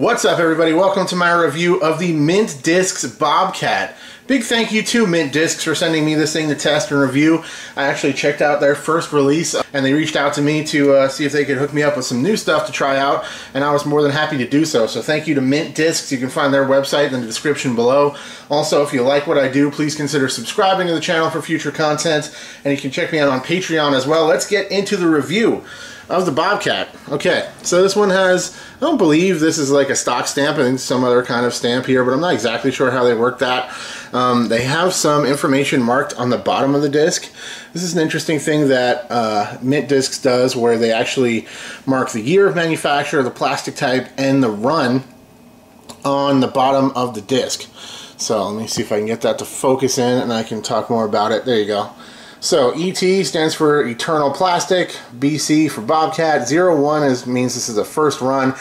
What's up, everybody? Welcome to my review of the Mint Discs Bobcat. Big thank you to Mint Discs for sending me this thing to test and review. I actually checked out their first release and they reached out to me to see if they could hook me up with some new stuff to try out, and I was more than happy to do so. So thank you to Mint Discs. You can find their website in the description below. Also, if you like what I do, please consider subscribing to the channel for future content, and you can check me out on Patreon as well. Let's get into the review of the Bobcat. Okay, so this one has, I don't believe this is like a stock stamp. I think some other kind of stamp here, but I'm not exactly sure how they work that. They have some information marked on the bottom of the disc. This is an interesting thing that Mint Discs does, where they actually mark the year of manufacture, the plastic type, and the run on the bottom of the disc. So let me see if I can get that to focus in and I can talk more about it. There you go. So ET stands for Eternal Plastic, BC for Bobcat, 01 means this is the first run,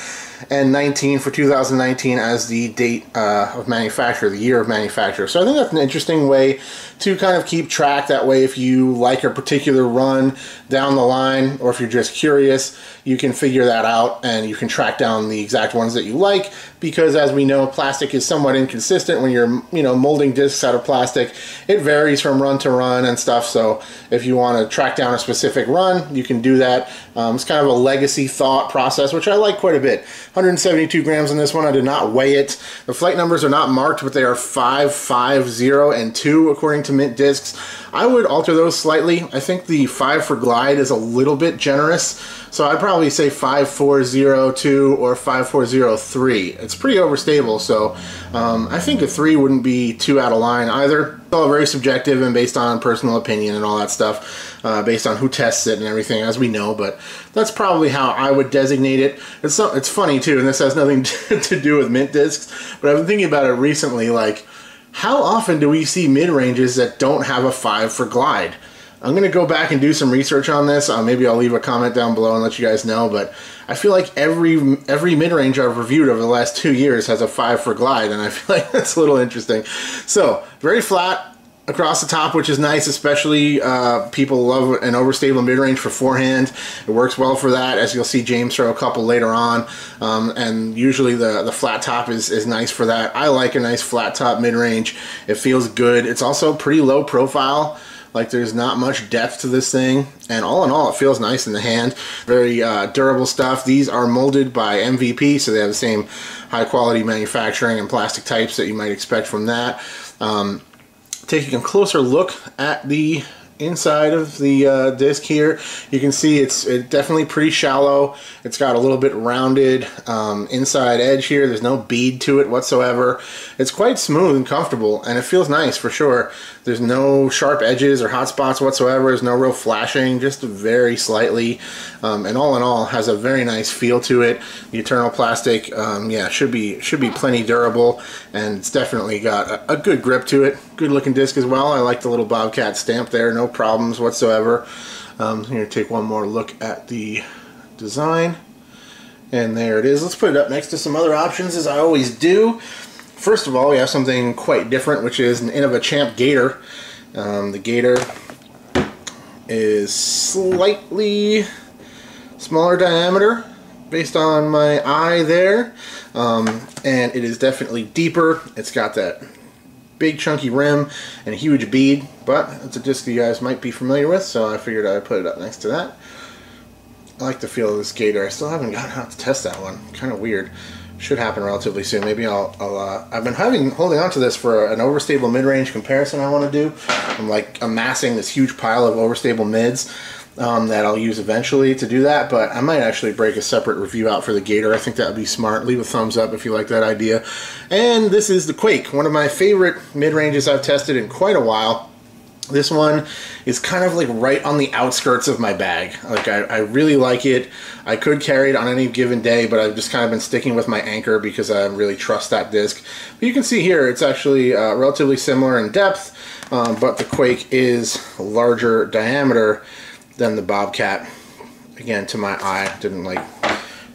and 19 for 2019 as the date of manufacture, the year of manufacture. So I think that's an interesting way to kind of keep track. That way, if you like a particular run down the line, or if you're just curious, you can figure that out and you can track down the exact ones that you like, because as we know, plastic is somewhat inconsistent when you're, molding discs out of plastic. It varies from run to run and stuff, so if you want to track down a specific run, you can do that. It's kind of a legacy thought process, which I like quite a bit. 172 grams in this one. I did not weigh it. The flight numbers are not marked, but they are 5, 5, 0, and 2 according to Mint Discs. I would alter those slightly. I think the 5 for glide is a little bit generous, so I'd probably say 5402 or 5403. It's pretty overstable, so I think a 3 wouldn't be too out of line either. It's all very subjective and based on personal opinion and all that stuff, based on who tests it and everything, as we know, but that's probably how I would designate it. It's funny too, and this has nothing to do with Mint Discs, but I've been thinking about it recently, like, how often do we see mid-ranges that don't have a 5 for glide? I'm going to go back and do some research on this. Maybe I'll leave a comment down below and let you guys know, but I feel like every mid-range I've reviewed over the last 2 years has a 5 for glide, and I feel like that's a little interesting. So, very flat across the top, which is nice, especially people love an overstable mid-range for forehand. It works well for that, as you'll see James throw a couple later on, and usually the flat top is nice for that. I like a nice flat top mid-range. It feels good. It's also pretty low profile. Like, there's not much depth to this thing, and all in all, it feels nice in the hand. Very durable stuff. These are molded by MVP, so they have the same high quality manufacturing and plastic types that you might expect from that. Taking a closer look at the inside of the disc here, you can see it's definitely pretty shallow. It's got a little bit rounded inside edge here. There's no bead to it whatsoever. It's quite smooth and comfortable, and it feels nice for sure. There's no sharp edges or hot spots whatsoever. There's no real flashing, just very slightly, and all in all has a very nice feel to it. The Eternal Plastic, yeah, should be plenty durable, and it's definitely got a good grip to it. Good looking disc as well. I like the little Bobcat stamp there, no problems whatsoever. Here, take one more look at the design, and there it is. Let's put it up next to some other options, as I always do. First of all, we have something quite different, which is an Innova Champ Gator. The Gator is slightly smaller diameter based on my eye there, and it is definitely deeper. It's got that big chunky rim and a huge bead, but it's a disc you guys might be familiar with, so I figured I'd put it up next to that. I like the feel of this Gator. I still haven't gotten out to test that one. Kind of weird. Should happen relatively soon. Maybe I've been holding on to this for an overstable mid-range comparison I want to do. I'm like amassing this huge pile of overstable mids that I'll use eventually to do that, but I might actually break a separate review out for the Gator. I think that would be smart. Leave a thumbs up if you like that idea. And this is the Quake, one of my favorite mid-ranges I've tested in quite a while. This one is kind of like right on the outskirts of my bag. Like, I really like it. I could carry it on any given day, but I've just kind of been sticking with my Anchor because I really trust that disc. But you can see here it's actually relatively similar in depth, but the Quake is larger diameter than the Bobcat. Again, to my eye, didn't like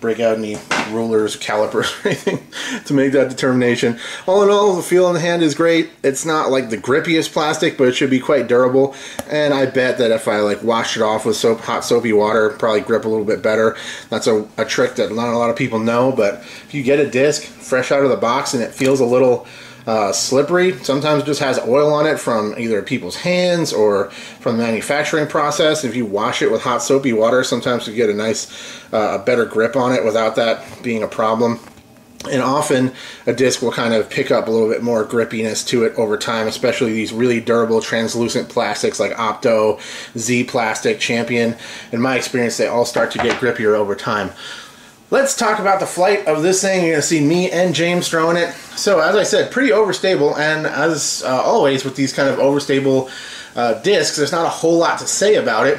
break out any rulers, calipers, or anything to make that determination. All in all, the feel in the hand is great. It's not like the grippiest plastic, but it should be quite durable. And I bet that if I like washed it off with hot soapy water, it'd probably grip a little bit better. That's a trick that not a lot of people know, but if you get a disc fresh out of the box and it feels a little slippery, sometimes it just has oil on it from either people's hands or from the manufacturing process. If you wash it with hot soapy water, sometimes you get a nice, better grip on it without that being a problem. And often a disc will kind of pick up a little bit more grippiness to it over time, especially these really durable translucent plastics like Opto, Z Plastic, Champion. In my experience, they all start to get grippier over time. Let's talk about the flight of this thing. You're going to see me and James throwing it. So as I said, pretty overstable, and as always with these kind of overstable discs, there's not a whole lot to say about it.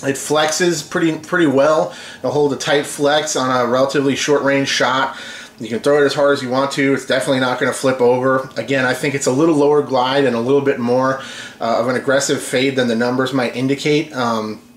It flexes pretty well. It'll hold a tight flex on a relatively short range shot. You can throw it as hard as you want to. It's definitely not going to flip over. Again, I think it's a little lower glide and a little bit more of an aggressive fade than the numbers might indicate,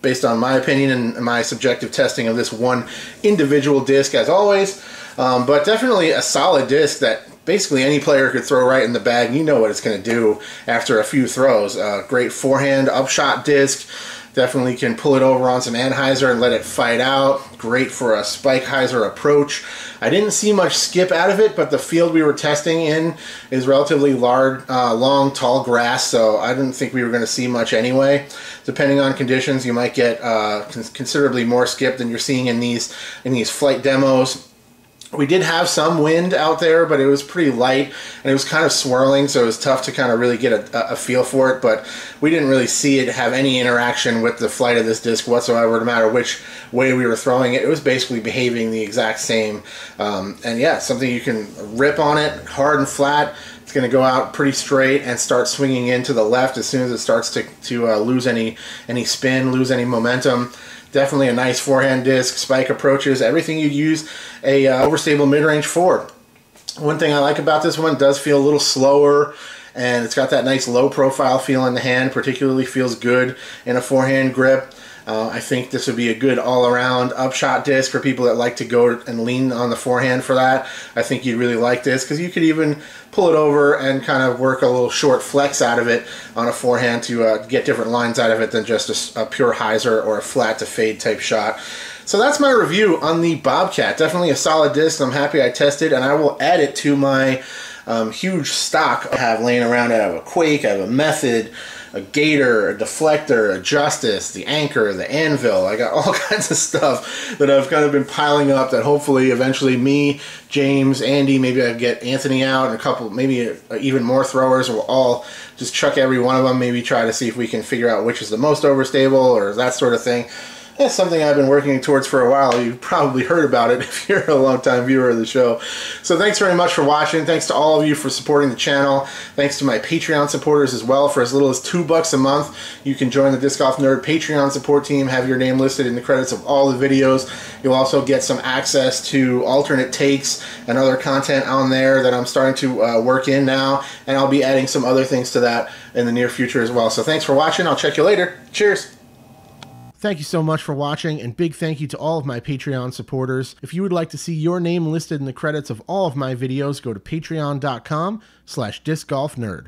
based on my opinion and my subjective testing of this one individual disc, as always. But definitely a solid disc that basically any player could throw right in the bag. You know what it's going to do after a few throws. Great forehand upshot disc. Definitely can pull it over on some Anheuser and let it fight out. Great for a Spike-Heiser approach. I didn't see much skip out of it, but the field we were testing in is relatively large, long, tall grass, so I didn't think we were going to see much anyway. Depending on conditions, you might get considerably more skip than you're seeing in these flight demos. We did have some wind out there, but it was pretty light, and it was kind of swirling, so it was tough to kind of really get a feel for it, but we didn't really see it have any interaction with the flight of this disc whatsoever, no matter which way we were throwing it. It was basically behaving the exact same. And yeah, something you can rip on it, hard and flat. It's going to go out pretty straight and start swinging in to the left as soon as it starts to lose any spin, lose any momentum. Definitely a nice forehand disc, spike approaches, everything you'd use a overstable mid-range for. One thing I like about this one, it does feel a little slower, and it's got that nice low profile feel in the hand, particularly feels good in a forehand grip. I think this would be a good all-around upshot disc for people that like to go and lean on the forehand for that. I think you'd really like this because you could even pull it over and kind of work a little short flex out of it on a forehand to get different lines out of it than just a pure Heiser or a flat to fade type shot. So that's my review on the Bobcat. Definitely a solid disc. I'm happy I tested, and I will add it to my huge stock I have laying around. I have a Quake, I have a Method, a Gator, a Deflector, a Justice, the Anchor, the Anvil. I got all kinds of stuff that I've kind of been piling up that hopefully eventually me, James, Andy, maybe I get Anthony out, and a couple, maybe even more throwers, we'll all just chuck every one of them, maybe try to see if we can figure out which is the most overstable or that sort of thing. That's something I've been working towards for a while. You've probably heard about it if you're a long-time viewer of the show. So thanks very much for watching. Thanks to all of you for supporting the channel. Thanks to my Patreon supporters as well. For as little as $2 a month, you can join the Disc Golf Nerd Patreon support team, have your name listed in the credits of all the videos. You'll also get some access to alternate takes and other content on there that I'm starting to work in now, and I'll be adding some other things to that in the near future as well. So thanks for watching. I'll check you later. Cheers. Thank you so much for watching, and big thank you to all of my Patreon supporters. If you would like to see your name listed in the credits of all of my videos, go to patreon.com/discgolfnerd.